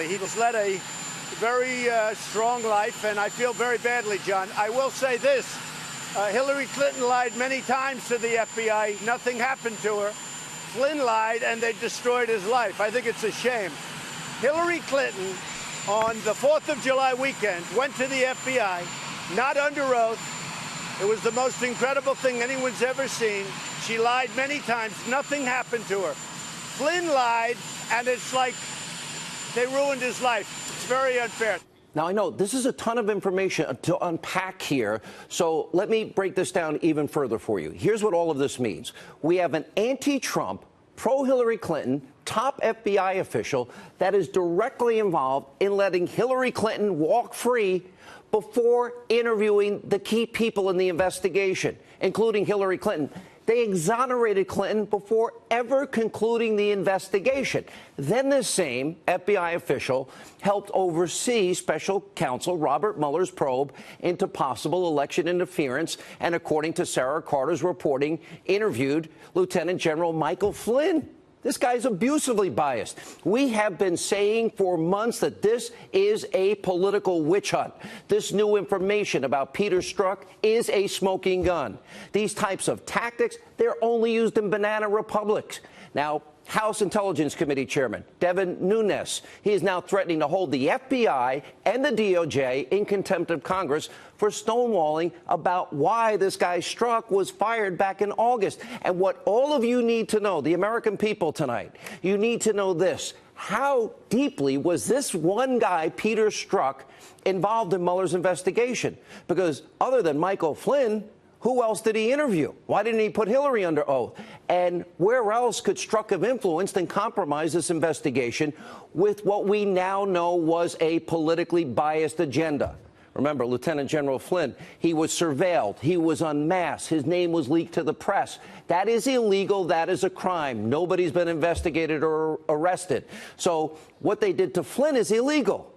badly. He's led a very strong life, and I feel very badly, John. I will say this. Hillary Clinton lied many times to the FBI. Nothing happened to her. Flynn lied, and they destroyed his life. I think it's a shame. Hillary Clinton, on the 4th of July weekend, went to the FBI, not under oath. It was the most incredible thing anyone's ever seen. She lied many times. Nothing happened to her. Flynn lied, and it's like they ruined his life. It's very unfair. Now, I know this is a ton of information to unpack here, so let me break this down even further for you. Here's what all of this means. We have an anti-Trump, pro-Hillary Clinton, top FBI official that is directly involved in letting Hillary Clinton walk free before interviewing the key people in the investigation, including Hillary Clinton. They exonerated Clinton before ever concluding the investigation. Then this same FBI official helped oversee special counsel Robert Mueller's probe into possible election interference and, according to Sarah Carter's reporting, interviewed Lieutenant General Michael Flynn. This guy's abusively biased. We have been saying for months that this is a political witch hunt. This new information about Peter Strzok is a smoking gun. These types of tactics, they're only used in banana republics. Now, House Intelligence Committee Chairman Devin Nunes, he is now threatening to hold the FBI and the DOJ in contempt of Congress for stonewalling about why this guy Strzok was fired back in August. And what all of you need to know, the American people tonight, you need to know this. How deeply was this one guy, Peter Strzok, involved in Mueller's investigation? Because other than Michael Flynn, who else did he interview? Why didn't he put Hillary under oath? And where else could Strzok have influenced and compromised this investigation with what we now know was a politically biased agenda? Remember, Lieutenant General Flynn, he was surveilled. He was unmasked. His name was leaked to the press. That is illegal. That is a crime. Nobody's been investigated or arrested. So what they did to Flynn is illegal.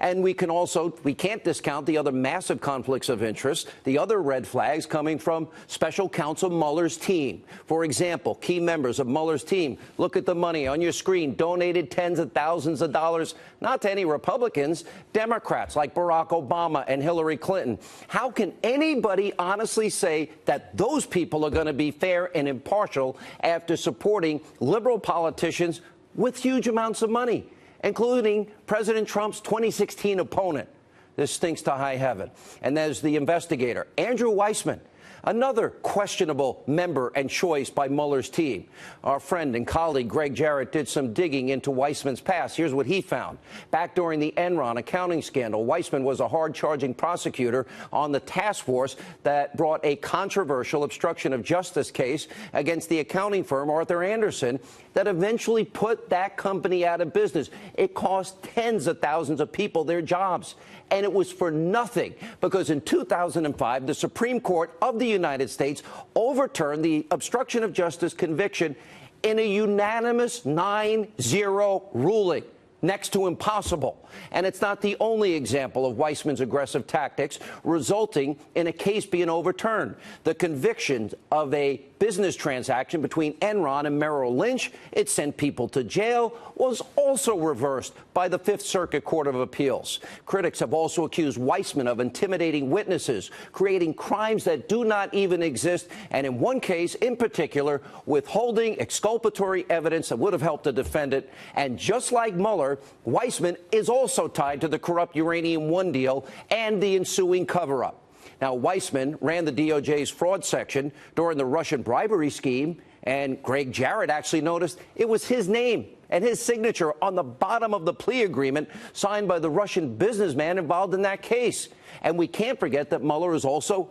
And we can't discount the other massive conflicts of interest, the other red flags coming from special counsel Mueller's team. For example, key members of Mueller's team, look at the money on your screen, donated tens of thousands of dollars, not to any Republicans, Democrats like Barack Obama and Hillary Clinton. How can anybody honestly say that those people are going to be fair and impartial after supporting liberal politicians with huge amounts of money, including President Trump's 2016 opponent? This stinks to high heaven. And there's the investigator, Andrew Weissman, another questionable member and choice by Mueller's team. Our friend and colleague Greg Jarrett did some digging into Weissman's past. Here's what he found. Back during the Enron accounting scandal, Weissman was a hard-charging prosecutor on the task force that brought a controversial obstruction of justice case against the accounting firm Arthur Andersen that eventually put that company out of business. It cost tens of thousands of people their jobs. And it was for nothing, because in 2005, the Supreme Court of the United States overturned the obstruction of justice conviction in a unanimous 9-0 ruling. Next to impossible. And it's not the only example of Weissman's aggressive tactics resulting in a case being overturned. The conviction of a business transaction between Enron and Merrill Lynch, it sent people to jail, was also reversed by the Fifth Circuit Court of Appeals. Critics have also accused Weissman of intimidating witnesses, creating crimes that do not even exist, and in one case in particular, withholding exculpatory evidence that would have helped the defendant. And just like Mueller, Weissman is also tied to the corrupt Uranium One deal and the ensuing cover-up. Now, Weissman ran the DOJ's fraud section during the Russian bribery scheme, and Greg Jarrett actually noticed it was his name and his signature on the bottom of the plea agreement signed by the Russian businessman involved in that case. And we can't forget that Mueller is also,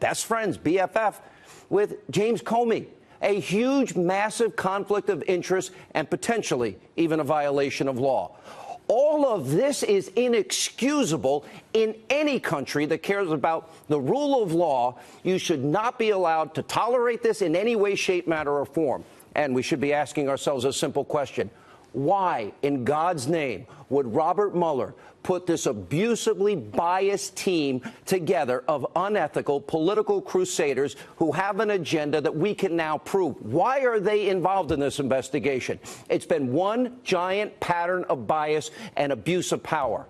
best friends, BFF, with James Comey. A huge, massive conflict of interest and potentially even a violation of law. All of this is inexcusable in any country that cares about the rule of law. You should not be allowed to tolerate this in any way, shape, matter, or form. And we should be asking ourselves a simple question. Why, in God's name, would Robert Mueller put this abusively biased team together of unethical political crusaders who have an agenda that we can now prove? Why are they involved in this investigation? It's been one giant pattern of bias and abuse of power.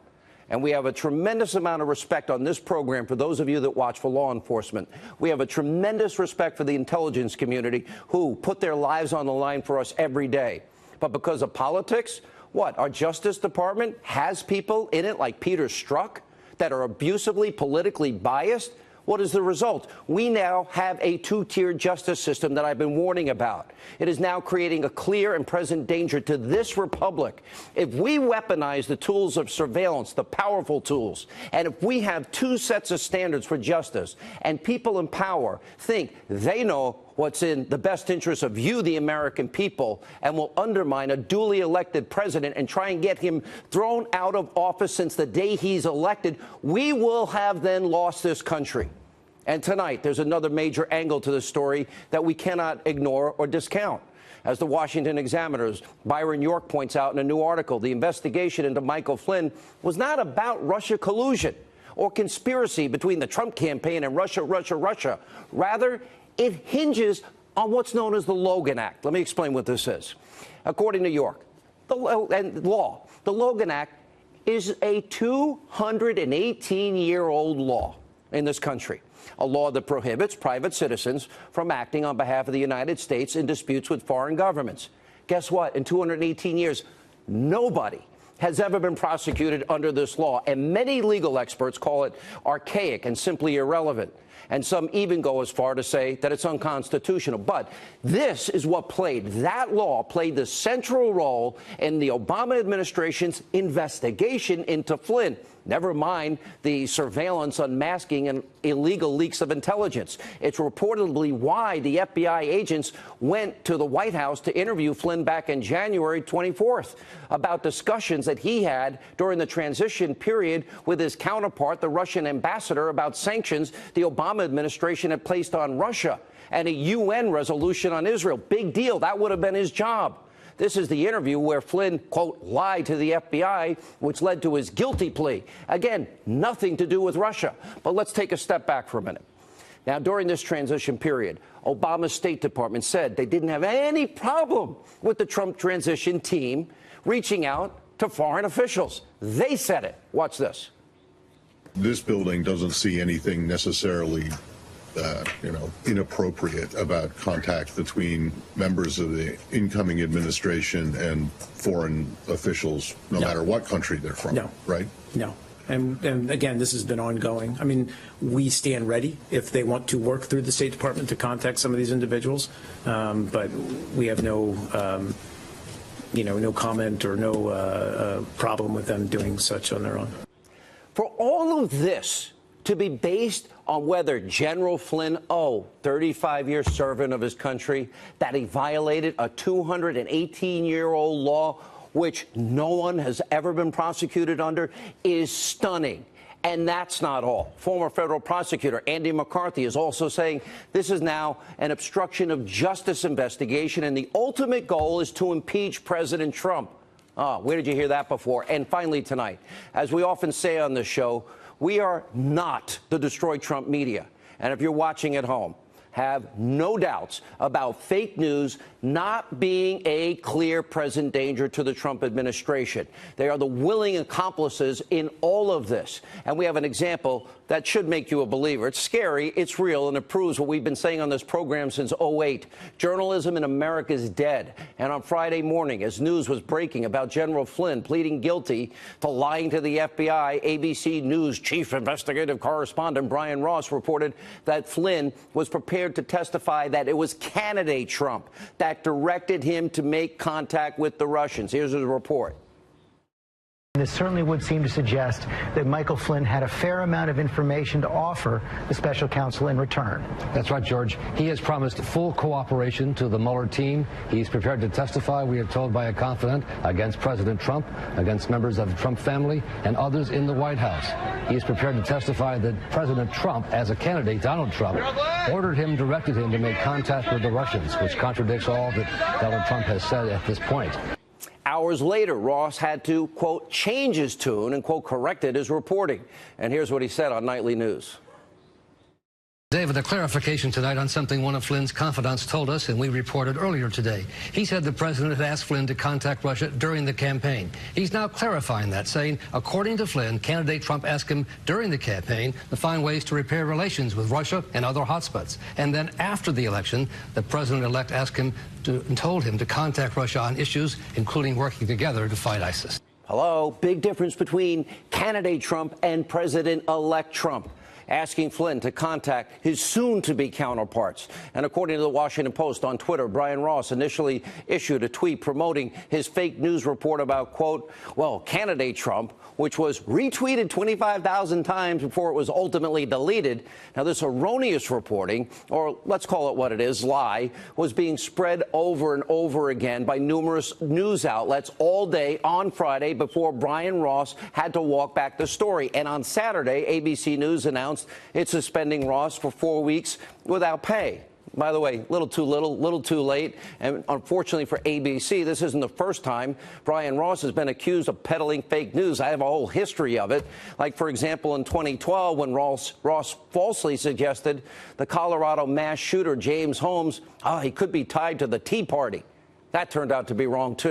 And we have a tremendous amount of respect on this program for those of you that watch for law enforcement. We have a tremendous respect for the intelligence community who put their lives on the line for us every day. But because of politics, what? Our Justice Department has people in it like Peter Strzok that are abusively politically biased? What is the result? We now have a two-tiered justice system that I've been warning about. It is now creating a clear and present danger to this republic. If we weaponize the tools of surveillance, the powerful tools, and if we have two sets of standards for justice, and people in power think they know what's in the best interest of you, the American people, and will undermine a duly elected president and try and get him thrown out of office since the day he's elected, we will have then lost this country. And tonight, there's another major angle to the story that we cannot ignore or discount. As the Washington Examiner's Byron York points out in a new article, the investigation into Michael Flynn was not about Russia collusion or conspiracy between the Trump campaign and Russia. Rather, it hinges on what's known as the Logan Act. Let me explain what this is. According to York, the Logan Act is a 218-year-old law in this country, a law that prohibits private citizens from acting on behalf of the United States in disputes with foreign governments. Guess what? In 218 years, nobody has ever been prosecuted under this law, and many legal experts call it archaic and simply irrelevant. And some even go as far to say that it's unconstitutional. But this is what that law played the central role in the Obama administration's investigation into Flynn. Never mind the surveillance, unmasking, and illegal leaks of intelligence. It's reportedly why the FBI agents went to the White House to interview Flynn back in January 24th about discussions that he had during the transition period with his counterpart, the Russian ambassador, about sanctions the Obama administration had placed on Russia and a UN resolution on Israel. Big deal. That would have been his job. This is the interview where Flynn, quote, lied to the FBI, which led to his guilty plea. Again, nothing to do with Russia. But let's take a step back for a minute. Now, during this transition period, Obama's State Department said they didn't have any problem with the Trump transition team reaching out to foreign officials. They said it. Watch this. This building doesn't see anything necessarily inappropriate about contact between members of the incoming administration and foreign officials, no matter what country they're from, right? No. And again, this has been ongoing. I mean, we stand ready if they want to work through the State Department to contact some of these individuals, but we have no comment or no problem with them doing such on their own. For all of this to be based on whether General Flynn, 35-year servant of his country, that he violated a 218-year-old law, which no one has ever been prosecuted under, is stunning. And that's not all. Former federal prosecutor Andy McCarthy is also saying this is now an obstruction of justice investigation, and the ultimate goal is to impeach President Trump. Where did you hear that before? And finally tonight, as we often say on this show, we are not the Destroy Trump media. And if you're watching at home, have no doubts about fake news not being a clear present danger to the Trump administration. They are the willing accomplices in all of this. And we have an example that should make you a believer. It's scary, it's real, and it proves what we've been saying on this program since 2008. Journalism in America is dead. And on Friday morning, as news was breaking about General Flynn pleading guilty to lying to the FBI, ABC News chief investigative correspondent Brian Ross reported that Flynn was prepared to testify that it was candidate Trump that directed him to make contact with the Russians. Here's his report. This certainly would seem to suggest that Michael Flynn had a fair amount of information to offer the special counsel in return. That's right, George. He has promised full cooperation to the Mueller team. He's prepared to testify, we are told by a confidant, against President Trump, against members of the Trump family, and others in the White House. He is prepared to testify that President Trump, as a candidate, Donald Trump, directed him to make contact with the Russians, which contradicts all that Donald Trump has said at this point. Hours later, Ross had to, quote, change his tune and, quote, corrected his reporting. And here's what he said on Nightly News. David, a clarification tonight on something one of Flynn's confidants told us, and we reported earlier today. He said the president had asked Flynn to contact Russia during the campaign. He's now clarifying that, saying, according to Flynn, candidate Trump asked him during the campaign to find ways to repair relations with Russia and other hotspots. And then after the election, the president-elect asked him and told him to contact Russia on issues, including working together to fight ISIS. Hello, big difference between candidate Trump and President-elect Trump, asking Flynn to contact his soon-to-be counterparts. And according to the Washington Post on Twitter, Brian Ross initially issued a tweet promoting his fake news report about, quote, well, candidate Trump, which was retweeted 25,000 times before it was ultimately deleted. Now, this erroneous reporting, or let's call it what it is, lie, was being spread over and over again by numerous news outlets all day on Friday before Brian Ross had to walk back the story. And on Saturday, ABC News announced it's suspending Ross for 4 weeks without pay. By the way, little too late. And unfortunately for ABC, this isn't the first time Brian Ross has been accused of peddling fake news. I have a whole history of it. Like, for example, in 2012, when Ross falsely suggested the Colorado mass shooter, James Holmes, he could be tied to the Tea Party. That turned out to be wrong, too.